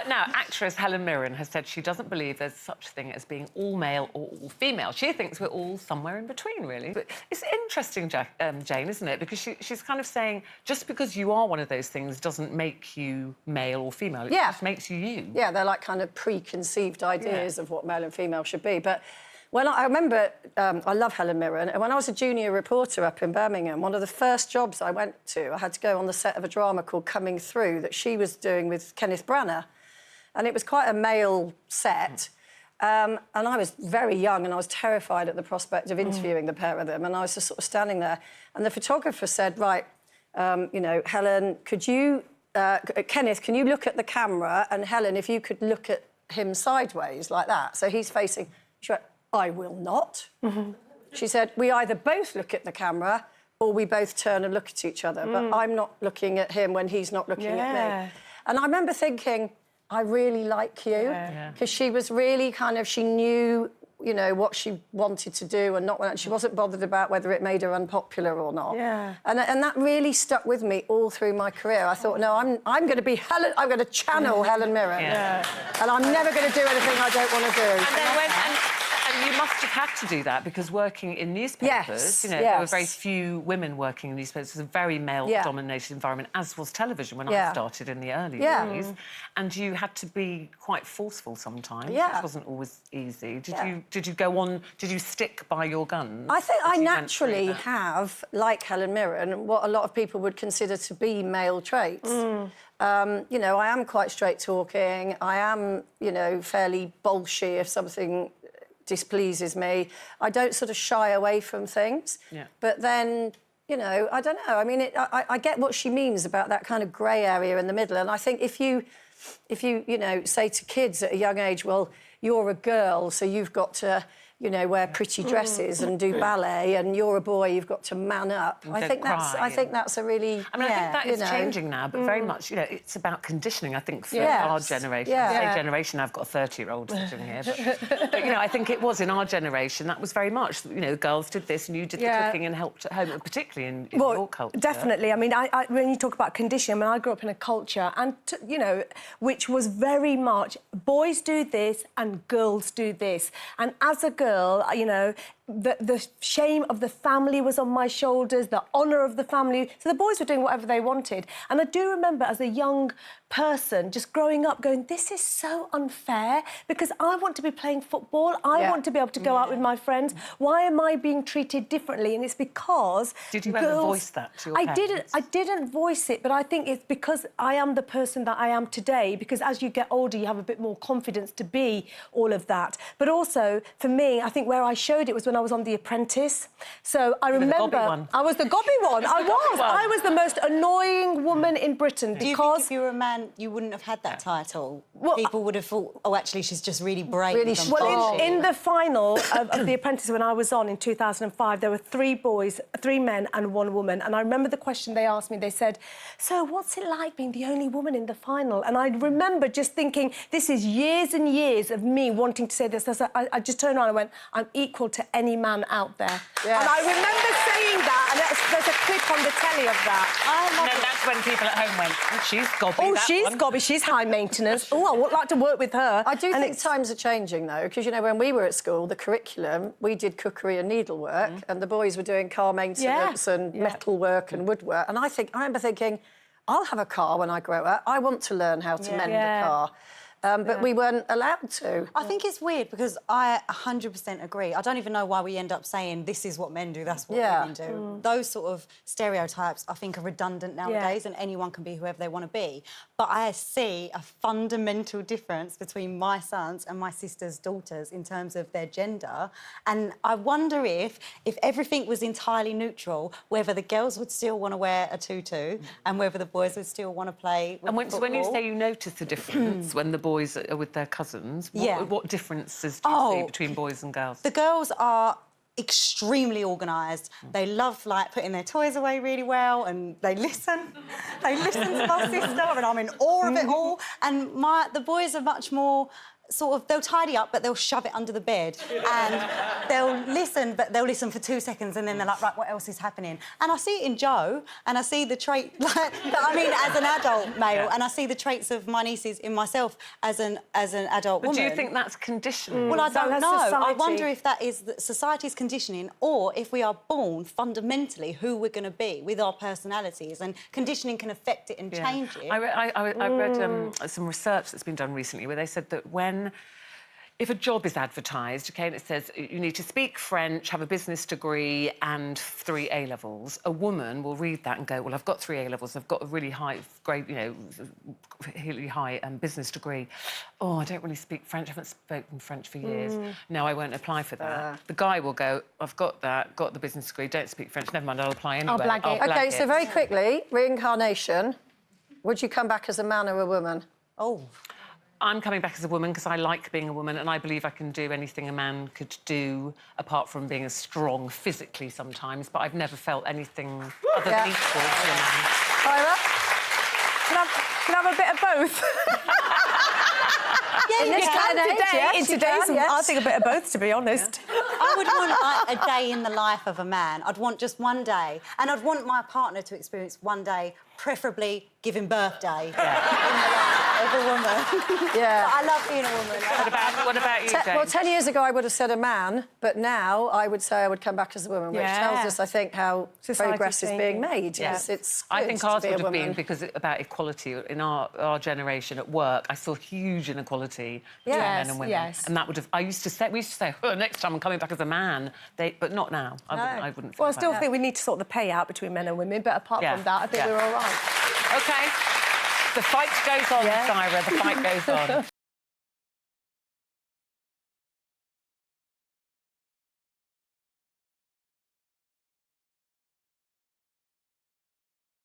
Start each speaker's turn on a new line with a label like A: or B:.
A: Now, actress Helen Mirren has said she doesn't believe there's such a thing as being all male or all female. She thinks we're all somewhere in between, really. But it's interesting, Jane, isn't it? Because she's kind of saying just because you are one of those things doesn't make you male or female. It just makes you you.
B: Yeah, they're like kind of preconceived ideas of what male and female should be. But when I remember, I love Helen Mirren, and when I was a junior reporter up in Birmingham, one of the first jobs I went to, I had to go on the set of a drama called Coming Through that she was doing with Kenneth Branagh. And it was quite a male set. And I was very young and I was terrified at the prospect of interviewing the pair of them. And I was just sort of standing there. And the photographer said, right, you know, Helen, could you... Kenneth, can you look at the camera? And Helen, if you could look at him sideways like that. So he's facing... She went, I will not. She said, we either both look at the camera or we both turn and look at each other. But I'm not looking at him when he's not looking at me. And I remember thinking, I really like you. Because she was really kind of... She knew, you know, what she wanted to do and not... She wasn't bothered about whether it made her unpopular or not. And that really stuck with me all through my career. I thought, no, I'm going to be Helen... I'm going to channel Helen Mirren. And I'm never going to do anything I don't want to do.
A: And then and you must have had to do that because working in newspapers, you know, there were very few women working in newspapers. It was a very male-dominated environment, as was television when I started in the early days. And you had to be quite forceful sometimes, which wasn't always easy. Did you go on... Did you stick by your guns?
B: I think I naturally have, like Helen Mirren, what a lot of people would consider to be male traits. You know, I am quite straight-talking. I am, you know, fairly bolshy if something displeases me. I don't sort of shy away from things. But then, you know, I don't know. I mean, I get what she means about that kind of grey area in the middle. And I think if you, you know, say to kids at a young age, well, you're a girl, so you've got to, you know, wear pretty dresses and do ballet, and you're a boy, you've got to man up. I think that's a really...
A: I mean, I think that is changing now, but very much, you know, it's about conditioning, I think, for our generation. I say generation, I've got a 30-year-old sitting here. But, you know, I think it was in our generation, that was very much, you know, girls did this and you did the cooking and helped at home, particularly in your culture.
C: Definitely. I mean, when you talk about conditioning, I mean, I grew up in a culture, and, you know, which was very much boys do this and girls do this. And as a girl, you know, the shame of the family was on my shoulders, the honour of the family. So the boys were doing whatever they wanted. And I do remember as a young person just growing up going, this is so unfair because I want to be playing football. I want to be able to go out with my friends. Why am I being treated differently? And it's because...
A: Did you ever voice that to your parents?
C: I didn't voice it, but I think it's because I am the person that I am today, because as you get older, you have a bit more confidence to be all of that. But also, for me, I think where I showed it was when I was on The Apprentice. So I remember... I was the gobby one. I was the most annoying woman in Britain because...
D: Do you think if you were a man, you wouldn't have had that title? Well, people would have thought, oh, actually, she's just really brave.
C: Well, in the final of The Apprentice, when I was on in 2005, there were 3 boys, 3 men and 1 woman. And I remember the question they asked me. They said, so what's it like being the only woman in the final? And I remember just thinking, this is years and years of me wanting to say this. I just turned around and went, I'm equal to any man out there. And I remember saying that, and there's a clip on the telly of that.
A: And then that's when people at home went, oh, she's gobby,
C: oh, she's gobby, she's high maintenance. Oh, I would like to work with her.
B: I do think times are changing, though, because, you know, when we were at school, the curriculum, we did cookery and needlework, and the boys were doing car maintenance and metal work and woodwork. And I remember thinking, I'll have a car when I grow up. I want to learn how to mend a car. But we weren't allowed to.
D: I think it's weird because I 100% agree. I don't even know why we end up saying this is what men do, that's what women do. Those sort of stereotypes, I think, are redundant nowadays and anyone can be whoever they want to be. But I see a fundamental difference between my sons and my sister's daughters in terms of their gender. And I wonder if everything was entirely neutral, whether the girls would still want to wear a tutu and whether the boys would still want to play with football.
A: So when you say you notice the difference when the boys are with their cousins, what differences do you see between boys and girls?
D: The girls are extremely organised. They love, like, putting their toys away really well, and they listen. They listen to my sister, and I'm in awe of it all. And the boys are much more sort of, they'll tidy up, but they'll shove it under the bed. And they'll listen, but they'll listen for 2 seconds, and then they're like, right, what else is happening? And I see it in Joe, and I see the trait, like, I mean, as an adult male, and I see the traits of my nieces in myself as an adult woman.
A: But do you think that's conditioning?
D: Well, I don't know.
C: Society.
D: I wonder if that is society's conditioning, or if we are born fundamentally who we're going to be with our personalities, and conditioning can affect it and change it.
A: I read some research that's been done recently where they said that if a job is advertised, OK, and it says you need to speak French, have a business degree and 3 A-levels, a woman will read that and go, well, I've got 3 A-levels, I've got a really high grade, you know, really high business degree. Oh, I don't really speak French, I haven't spoken French for years. No, I won't apply for that. The guy will go, I've got that, got the business degree, don't speak French, never mind, I'll apply anyway.
C: I'll blag it.
B: OK, so very quickly, reincarnation, would you come back as a man or a woman?
D: Oh.
A: I'm coming back as a woman because I like being a woman and I believe I can do anything a man could do, apart from being as strong physically sometimes, but I've never felt anything other than equal to a man.
B: Ira?
C: Can I have a bit of both?
B: In this day and age,
C: in today's, I think a bit of both, to be honest.
D: I would want like, a day in the life of a man. I'd want just one day. And I'd want my partner to experience one day, preferably giving birthday in the life of a woman.
B: Yeah.
D: But I love being a woman.
A: What about you, James?
B: Well, 10 years ago, I would have said a man, but now I would say I would come back as a woman, which tells us, I think, how progress is being made.
A: Yes.
B: It's
A: I think ours would have been
B: woman.
A: because about equality in our generation at work. I saw huge inequality between men and women,
C: yes.
A: and that would have. We used to say, oh, next time I'm coming back as a man. But not now. I wouldn't.
C: Well, I still think we need to sort the pay out between men and women, but apart from that, I think we're all right.
A: OK. The fight goes on, Syra. The fight goes on.